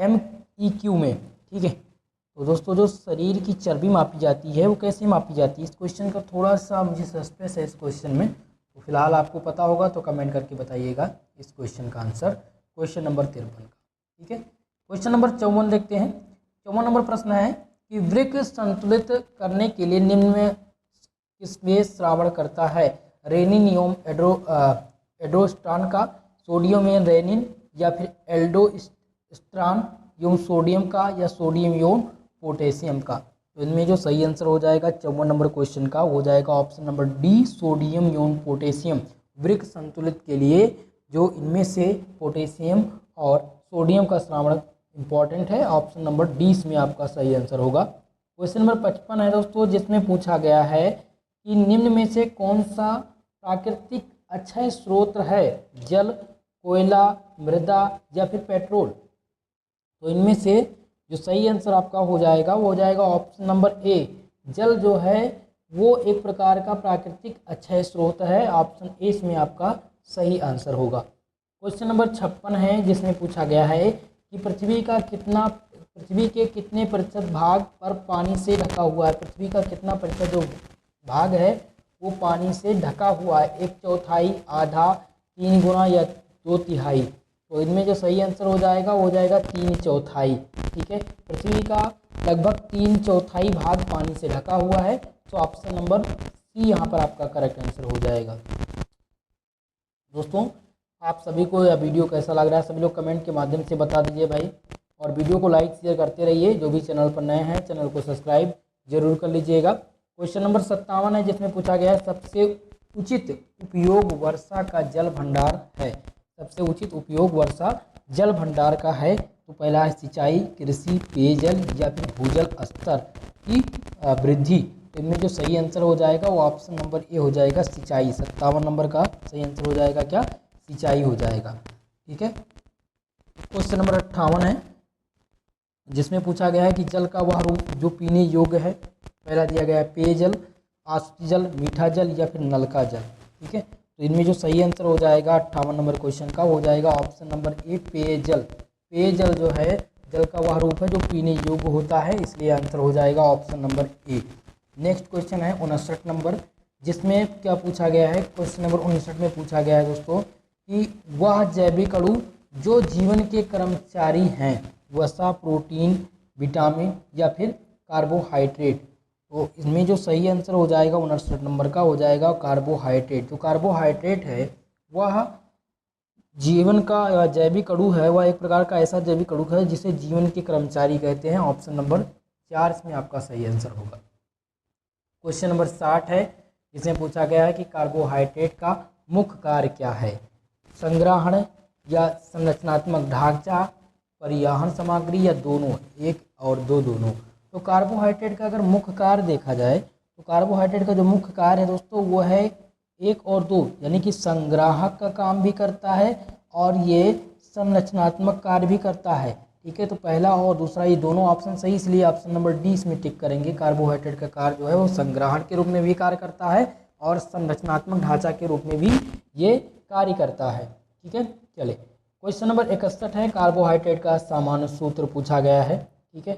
MEQ में। ठीक है, तो दोस्तों जो शरीर की चर्बी मापी जाती है वो कैसे मापी जाती है? इस क्वेश्चन का थोड़ा सा मुझे सस्पेंस है इस क्वेश्चन में, तो फिलहाल आपको पता होगा तो कमेंट करके बताइएगा इस क्वेश्चन का आंसर, क्वेश्चन नंबर 53 का। ठीक है, क्वेश्चन नंबर 54 देखते हैं। 54 नंबर प्रश्न है कि वृक्क संतुलित करने के लिए निम्न में किसमें श्रावण करता है? रेनिन एवं एड्रोस्ट्रान का, सोडियम एवं रेनिन या फिर एल्डोस्ट्रान एवं सोडियम का या सोडियम एवं पोटेशियम का। तो इनमें जो सही आंसर हो जाएगा 54 नंबर क्वेश्चन का हो जाएगा ऑप्शन नंबर डी, सोडियम एवं पोटेशियम। वृक्क संतुलित के लिए जो इनमें से पोटेशियम और सोडियम का श्रावण इंपॉर्टेंट है। ऑप्शन नंबर डी इसमें आपका सही आंसर होगा। क्वेश्चन नंबर 55 है दोस्तों जिसमें पूछा गया है कि निम्न में से कौन सा प्राकृतिक अक्षय स्रोत है? जल, कोयला, मृदा या फिर पेट्रोल। तो इनमें से जो सही आंसर आपका हो जाएगा वो हो जाएगा ऑप्शन नंबर ए। जल जो है वो एक प्रकार का प्राकृतिक अक्षय स्रोत है। ऑप्शन ए इसमें आपका सही आंसर होगा। क्वेश्चन नंबर 56 है जिसमें पूछा गया है कि पृथ्वी के कितने प्रतिशत भाग पर पानी से ढका हुआ है? पृथ्वी का कितना प्रतिशत जो भाग है वो पानी से ढका हुआ है? 1/4, आधा, 3 गुना या 2/3। तो इनमें जो सही आंसर हो जाएगा वो हो जाएगा 3/4। ठीक है, पृथ्वी का लगभग 3/4 भाग पानी से ढका हुआ है। तो ऑप्शन नंबर सी यहाँ पर आपका करेक्ट आंसर हो जाएगा। दोस्तों आप सभी को यह वीडियो कैसा लग रहा है सभी लोग कमेंट के माध्यम से बता दीजिए भाई, और वीडियो को लाइक शेयर करते रहिए। जो भी चैनल पर नए हैं चैनल को सब्सक्राइब जरूर कर लीजिएगा। क्वेश्चन नंबर 57 है जिसमें पूछा गया है सबसे उचित उपयोग वर्षा का जल भंडार है। सबसे उचित उपयोग वर्षा जल भंडार का है। तो पहला है सिंचाई, कृषि, पेयजल या फिर भूजल स्तर की वृद्धि। तो इनमें जो सही आंसर हो जाएगा वो ऑप्शन नंबर ए हो जाएगा सिंचाई। 57 नंबर का सही आंसर हो जाएगा क्या? सिंचाई हो जाएगा। ठीक है, क्वेश्चन नंबर 58 है जिसमें पूछा गया है कि जल का वह रूप जो पीने योग्य है। पहला दिया गया है पेयजल, आसुत जल, मीठा जल या फिर नल का जल। ठीक है, तो इनमें जो सही आंसर हो जाएगा 58 नंबर क्वेश्चन का हो जाएगा ऑप्शन नंबर ए पेयजल। पेयजल जो है जल का वह रूप है जो पीने योग्य होता है, इसलिए आंसर हो जाएगा ऑप्शन नंबर ए। नेक्स्ट क्वेश्चन है 59 नंबर, जिसमें क्या पूछा गया है, क्वेश्चन नंबर 59 में पूछा गया है दोस्तों कि वह जैविक अणु जो जीवन के कर्मचारी हैं वसा, प्रोटीन, विटामिन या फिर कार्बोहाइड्रेट। तो इसमें जो सही आंसर हो जाएगा 59 नंबर का हो जाएगा कार्बोहाइड्रेट। जो कार्बोहाइड्रेट है वह जीवन का जैविक अणु है, वह एक प्रकार का ऐसा जैविक अणु है जिसे जीवन के कर्मचारी कहते हैं। ऑप्शन नंबर 4 इसमें आपका सही आंसर होगा। क्वेश्चन नंबर 60 है, जिसमें पूछा गया है कि कार्बोहाइड्रेट का मुख्य कार्य क्या है। संग्रहण या संरचनात्मक ढांचा, परिवहन सामग्री या दोनों, एक और दो दोनों। तो कार्बोहाइड्रेट का अगर मुख्य कार्य देखा जाए तो कार्बोहाइड्रेट का जो मुख्य कार्य है दोस्तों वो है एक और दो, यानी कि संग्राहक का काम भी करता है और ये संरचनात्मक कार्य भी करता है। ठीक है, तो पहला और दूसरा ये दोनों ऑप्शन सही, इसलिए ऑप्शन नंबर डी इसमें टिक करेंगे। कार्बोहाइड्रेट का कार्य जो है वो संग्रहण के रूप में भी कार्य करता है और संरचनात्मक ढांचा के रूप में भी ये कार्य करता है। ठीक है, चले क्वेश्चन नंबर 61 है, कार्बोहाइड्रेट का सामान्य सूत्र पूछा गया है। ठीक है,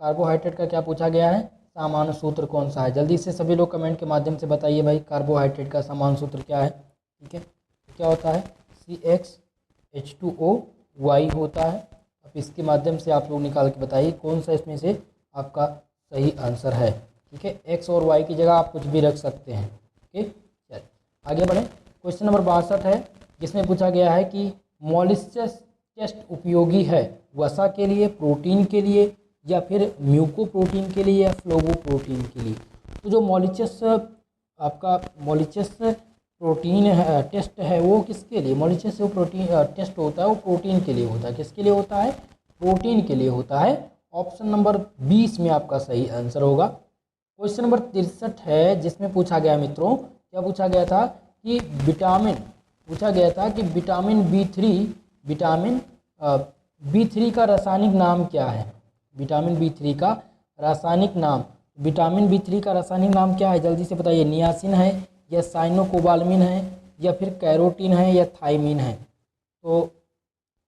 कार्बोहाइड्रेट का क्या पूछा गया है, सामान्य सूत्र कौन सा है। जल्दी से सभी लोग कमेंट के माध्यम से बताइए भाई, कार्बोहाइड्रेट का सामान्य सूत्र क्या है। ठीक है, क्या होता है, CHH2OY होता है। अब इसके माध्यम से आप लोग निकाल के बताइए कौन सा इसमें से आपका सही आंसर है। ठीक है, X और Y की जगह आप कुछ भी रख सकते हैं। ठीक, चलिए आगे बढ़ें। क्वेश्चन नंबर 62 है, जिसमें पूछा गया है कि मॉलिस्चस टेस्ट उपयोगी है वसा के लिए, प्रोटीन के लिए या फिर म्यूकोप्रोटीन के लिए या फ्लोवोप्रोटीन के लिए। तो जो मॉलिस्चस आपका मॉलिस्चस प्रोटीन है टेस्ट है वो किसके लिए, मॉलिस्चस जो प्रोटीन टेस्ट होता है वो प्रोटीन के लिए होता है। किसके लिए होता है, प्रोटीन के लिए होता है। ऑप्शन नंबर 20 में आपका सही आंसर होगा। क्वेश्चन नंबर 63 है, जिसमें पूछा गया मित्रों, क्या पूछा गया था कि विटामिन B3 का रासायनिक नाम क्या है। विटामिन B3 का रासायनिक नाम, विटामिन B3 का रासायनिक नाम क्या है, जल्दी से बताइए। नियासिन है या साइनोकोबालमिन है या फिर कैरोटीन है या थाइमिन है। तो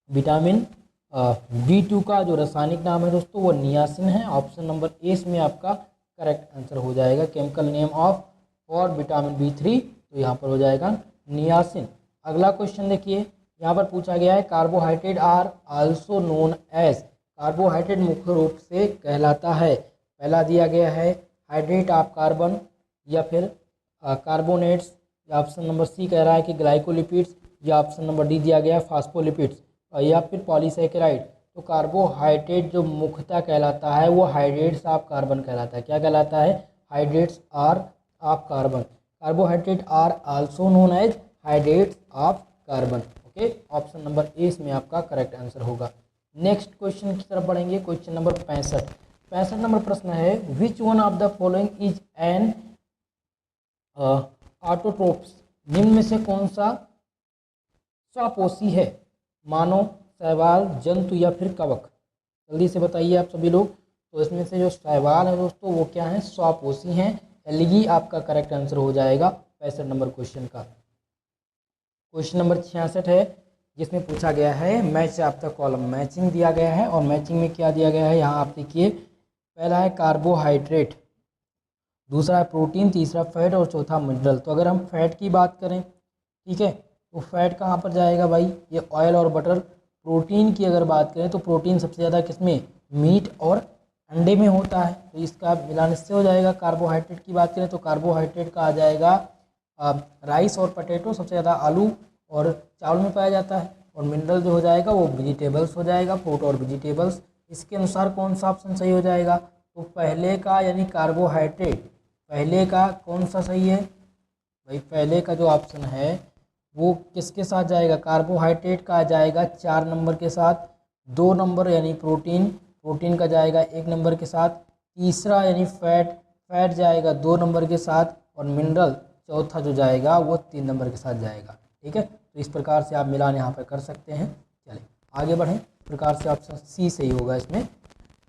विटामिन B2 का जो रासायनिक नाम है दोस्तों वो नियासिन है। ऑप्शन नंबर ए में आपका करेक्ट आंसर हो जाएगा। Chemical name of for vitamin B3 तो यहाँ पर हो जाएगा नियासिन। अगला क्वेश्चन देखिए, यहाँ पर पूछा गया है carbohydrate are also known as. Carbohydrate मुख्य रूप से कहलाता है। पहला दिया गया है हाइड्रेट ऑफ कार्बन या फिर कार्बोनेट्स, या ऑप्शन नंबर सी कह रहा है कि ग्लाइकोलिपिड्स, या ऑप्शन नंबर डी दिया गया है फास्फोलिपिड्स या फिर पॉलीसैकेराइड। तो कार्बोहाइड्रेट जो मुख्यतः कहलाता है वो हाइड्रेट्स ऑफ कार्बन कहलाता है। क्या कहलाता है, hydrates are of carbon. Carbohydrate are also known as hydrates of carbon. Okay, option number A इसमें आपका करेक्ट आंसर होगा। नेक्स्ट क्वेश्चन की तरफ बढ़ेंगे। क्वेश्चन नंबर 65 नंबर प्रश्न है, which one of the following is an autotrophs. निम्न में से कौन सा स्वपोषी है, मानव, शैवाल, जंतु या फिर कवक। जल्दी से बताइए आप सभी लोग। तो इसमें से जो शैवाल है दोस्तों वो क्या है, स्वपोषी हैं। एलगी आपका करेक्ट आंसर हो जाएगा 65 नंबर क्वेश्चन का। क्वेश्चन नंबर 66 है, जिसमें पूछा गया है match of the column. Matching दिया गया है और मैचिंग में क्या दिया गया है, यहाँ आप देखिए। पहला है कार्बोहाइड्रेट, दूसरा है प्रोटीन, तीसरा फैट और चौथा मिनरल। तो अगर हम फैट की बात करें, ठीक है, तो फैट कहाँ पर जाएगा भाई, ये ऑयल और बटर। प्रोटीन की अगर बात करें तो प्रोटीन सबसे ज़्यादा किसमें, मीट और अंडे में होता है। तो इसका मिलान इससे हो जाएगा। कार्बोहाइड्रेट की बात करें तो कार्बोहाइड्रेट का आ जाएगा राइस और पटेटो, सबसे ज़्यादा आलू और चावल में पाया जाता है। और मिनरल जो हो जाएगा वो वेजिटेबल्स हो जाएगा, फ्रूट और वेजिटेबल्स। इसके अनुसार कौन सा ऑप्शन सही हो जाएगा, तो पहले का यानी कार्बोहाइड्रेट, पहले का कौन सा सही है भाई, पहले का जो ऑप्शन है वो किसके साथ जाएगा, कार्बोहाइड्रेट का आ जाएगा 4 नंबर के साथ। 2 नंबर यानी प्रोटीन, प्रोटीन का जाएगा 1 नंबर के साथ। तीसरा यानी फैट, फैट जाएगा 2 नंबर के साथ। और मिनरल चौथा जो जाएगा वो 3 नंबर के साथ जाएगा। ठीक है, तो इस प्रकार से आप मिलान यहाँ पर कर सकते हैं। चलिए आगे बढ़ें। इस प्रकार से ऑप्शन सी सही होगा इसमें।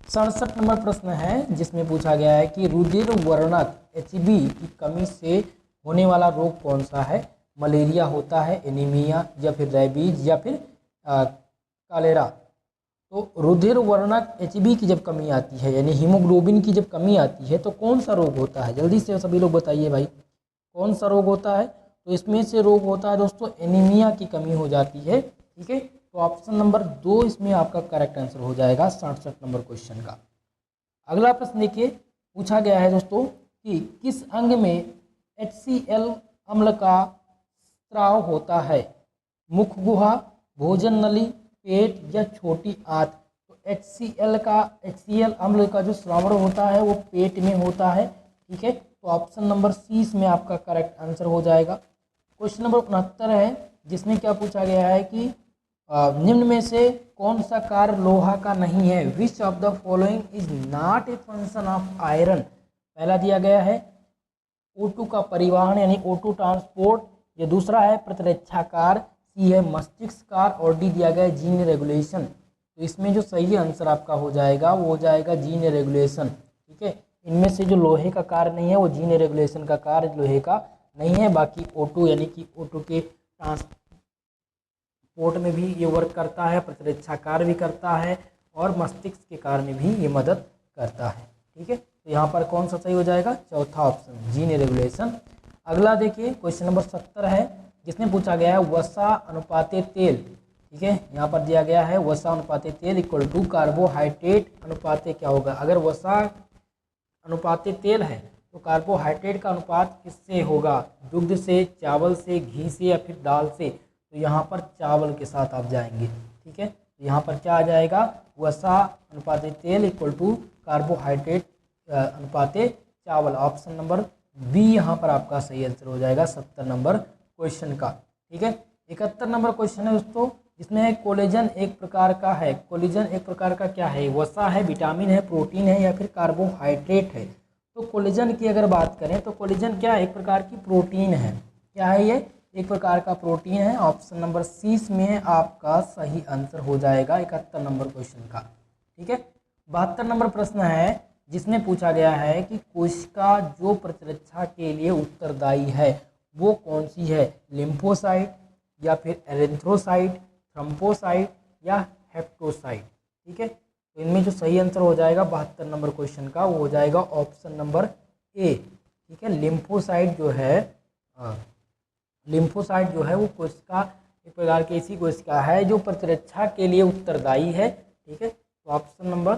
67 नंबर प्रश्न है जिसमें पूछा गया है कि रुधिर वर्णक HB की कमी से होने वाला रोग कौन सा है। मलेरिया होता है, एनीमिया, या फिर रेबीज, या फिर कॉलेरा। तो रुधिर वर्णक HB की जब कमी आती है यानी हीमोग्लोबिन की जब कमी आती है तो कौन सा रोग होता है, जल्दी से सभी लोग बताइए भाई कौन सा रोग होता है। तो इसमें से रोग होता है दोस्तों एनीमिया की कमी हो जाती है। ठीक है, तो ऑप्शन नंबर 2 इसमें आपका करेक्ट आंसर हो जाएगा 67 नंबर क्वेश्चन का। अगला प्रश्न देखिए, पूछा गया है दोस्तों कि किस अंग में HCl अम्ल का स्राव होता है। मुख गुहा, भोजन नली, पेट, या छोटी आंत। तो HCl अम्ल का जो स्रावण होता है वो पेट में होता है। ठीक है, तो ऑप्शन नंबर सी इसमें आपका करेक्ट आंसर हो जाएगा। क्वेश्चन नंबर 69 है जिसमें क्या पूछा गया है कि निम्न में से कौन सा कार्य लोहा का नहीं है। Which of the following is not a function of iron. पहला दिया गया है O2 का परिवहन यानी O2 ट्रांसपोर्ट, ये दूसरा है प्रतिरक्षा कार्य, सी है मस्तिष्क कार्य, और डी दिया गया है जीन रेगुलेशन। तो इसमें जो सही आंसर आपका हो जाएगा वो हो जाएगा जीन रेगुलेशन। ठीक है, इनमें से जो लोहे का कार्य नहीं है वो जीन रेगुलेशन का कार्य लोहे का नहीं है, बाकी O2 यानी कि O2 के ट्रांसपोर्ट में भी ये वर्क करता है, प्रतिरक्षा कार्य भी करता है, और मस्तिष्क के कार्य में भी ये मदद करता है। ठीक है, तो यहाँ पर कौन सा सही हो जाएगा, चौथा ऑप्शन जीन रेगुलेशन। अगला देखिए क्वेश्चन नंबर 70 है जिसमें पूछा गया है वसा अनुपाते तेल। ठीक है, यहाँ पर दिया गया है वसा अनुपाते तेल इक्वल टू कार्बोहाइड्रेट अनुपाते क्या होगा। अगर वसा अनुपाते तेल है तो कार्बोहाइड्रेट का अनुपात किससे होगा, दुग्ध से, चावल से, घी से, या फिर दाल से। तो यहाँ पर चावल के साथ आप जाएंगे। ठीक है, तो यहाँ पर क्या आ जाएगा, वसा अनुपाते तेल इक्वल टू कार्बोहाइड्रेट अनुपाते चावल। ऑप्शन नंबर बी यहाँ पर आपका सही आंसर हो जाएगा 70 नंबर क्वेश्चन का। ठीक है, 71 नंबर क्वेश्चन है दोस्तों जिसमें कोलेजन एक प्रकार का है। कोलेजन एक प्रकार का क्या है, वसा है, विटामिन है, प्रोटीन है, या फिर कार्बोहाइड्रेट है। तो कोलेजन की अगर बात करें तो कोलेजन क्या है, एक प्रकार की प्रोटीन है। क्या है ये, एक प्रकार का प्रोटीन है। ऑप्शन नंबर सी में आपका सही आंसर हो जाएगा 71 नंबर क्वेश्चन का। ठीक है, 72 नंबर प्रश्न है जिसमें पूछा गया है कि कोशिका जो प्रतिरक्षा के लिए उत्तरदायी है वो कौन सी है। लिम्फोसाइट, या फिर एरिथ्रोसाइट, थ्रम्पोसाइट, या हेप्टोसाइट। ठीक है, तो इनमें जो सही आंसर हो जाएगा 72 नंबर क्वेश्चन का वो हो जाएगा ऑप्शन नंबर ए। ठीक है, लिम्फोसाइट जो है वो कोशिका एक प्रकार की ऐसी कोशिका है जो प्रतिरक्षा के लिए उत्तरदायी है। ठीक है, तो ऑप्शन नंबर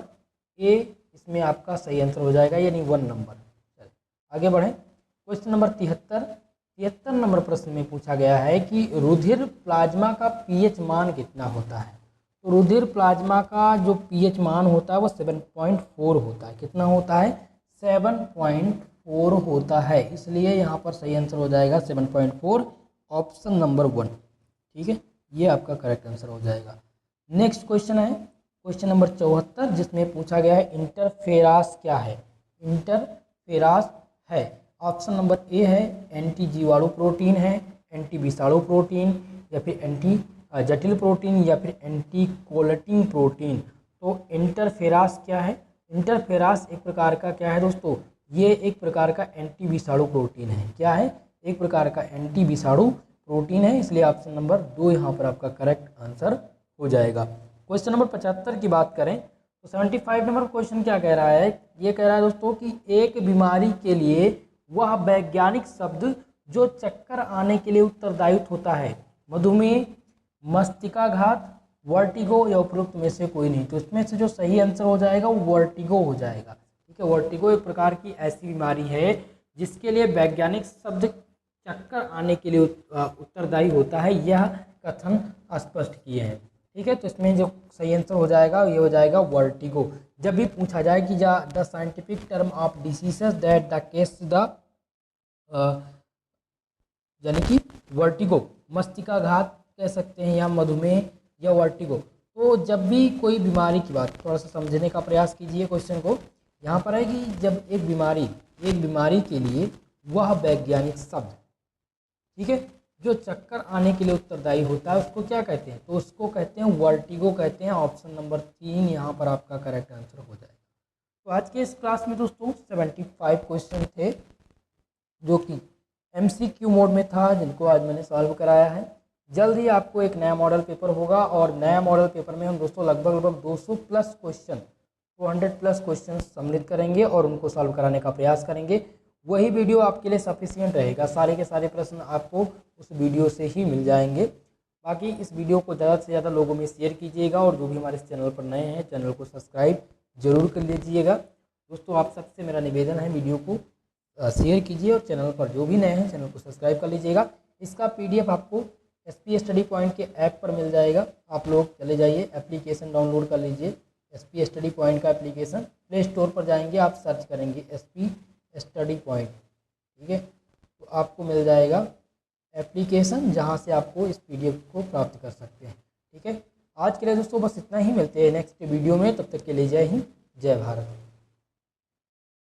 ए इसमें आपका सही आंसर हो जाएगा यानी 1 नंबर। चलिए आगे बढ़ें, क्वेश्चन नंबर 73 नंबर प्रश्न में पूछा गया है कि रुधिर प्लाज्मा का पीएच मान कितना होता है। तो रुधिर प्लाज्मा का जो पीएच मान होता है वो 7.4 होता है। कितना होता है, 7.4 होता है, इसलिए यहाँ पर सही आंसर हो जाएगा 7.4 ऑप्शन नंबर 1। ठीक है, ये आपका करेक्ट आंसर हो जाएगा। नेक्स्ट क्वेश्चन है क्वेश्चन नंबर 74 जिसमें पूछा गया है इंटरफेरास क्या है। इंटरफेरास है ऑप्शन नंबर ए है एंटी जीवाणु प्रोटीन है, एंटी विषाणु प्रोटीन, या फिर एंटी जटिल प्रोटीन, या फिर एंटी कोलेटिन प्रोटीन। तो इंटरफेरास क्या है, इंटरफेरास एक प्रकार का क्या है दोस्तों, ये एक प्रकार का एंटी विषाणु प्रोटीन है। क्या है, एक प्रकार का एंटी विषाणु प्रोटीन है, इसलिए ऑप्शन नंबर 2 यहाँ पर आपका करेक्ट आंसर हो जाएगा। क्वेश्चन नंबर 75 की बात करें तो 75 नंबर क्वेश्चन क्या कह रहा है, ये कह रहा है दोस्तों कि एक बीमारी के लिए वह वैज्ञानिक शब्द जो चक्कर आने के लिए उत्तरदायी होता है। मधुमेह, मस्तिष्काघात, वर्टिगो, या उपरोक्त में से कोई नहीं। तो इसमें से जो सही आंसर हो जाएगा वो वर्टिगो हो जाएगा। ठीक है, वर्टिगो एक प्रकार की ऐसी बीमारी है जिसके लिए वैज्ञानिक शब्द चक्कर आने के लिए उत्तरदायी होता है, यह कथन स्पष्ट किए हैं। ठीक है, तो इसमें जो सही आंसर हो जाएगा ये हो जाएगा वर्टिगो। जब भी पूछा जाए कि the scientific term of diseases that the case the यानी कि वर्टिगो, मस्तिष्काघात कह सकते हैं या मधुमेह या वर्टिगो। तो जब भी कोई बीमारी की बात, थोड़ा सा समझने का प्रयास कीजिए क्वेश्चन को। यहाँ पर है कि जब एक बीमारी के लिए वह वैज्ञानिक शब्द, ठीक है, जो चक्कर आने के लिए उत्तरदायी होता है उसको क्या कहते हैं? तो उसको कहते हैं वर्टिगो कहते हैं। ऑप्शन नंबर 3 यहाँ पर आपका करेक्ट आंसर हो जाएगा। तो आज के इस क्लास में दोस्तों 75 क्वेश्चन थे जो कि MCQ मोड में था, जिनको आज मैंने सॉल्व कराया है। जल्द ही आपको एक नया मॉडल पेपर होगा और नया मॉडल पेपर में हम दोस्तों लगभग 200 प्लस क्वेश्चन, 200 प्लस क्वेश्चन सम्मिलित करेंगे और उनको सॉल्व कराने का प्रयास करेंगे। वही वीडियो आपके लिए सफिशिएंट रहेगा, सारे के सारे प्रश्न आपको उस वीडियो से ही मिल जाएंगे। बाकी इस वीडियो को ज़्यादा से ज़्यादा लोगों में शेयर कीजिएगा और जो भी हमारे इस चैनल पर नए हैं चैनल को सब्सक्राइब जरूर कर लीजिएगा। दोस्तों आप सबसे मेरा निवेदन है, वीडियो को शेयर कीजिए और चैनल पर जो भी नए हैं चैनल को सब्सक्राइब कर लीजिएगा। इसका PDF आपको SP स्टडी पॉइंट के ऐप पर मिल जाएगा। आप लोग चले जाइए, एप्लीकेशन डाउनलोड कर लीजिए। SP स्टडी पॉइंट का एप्लीकेशन प्ले स्टोर पर जाएंगे, आप सर्च करेंगे SP स्टडी पॉइंट, ठीक है, तो आपको मिल जाएगा एप्लीकेशन जहां से आपको इस PDF को प्राप्त कर सकते हैं। ठीक है, आज के लिए दोस्तों बस इतना ही। मिलते हैं नेक्स्ट वीडियो में, तब तक के लिए जय हिंद, जय भारत।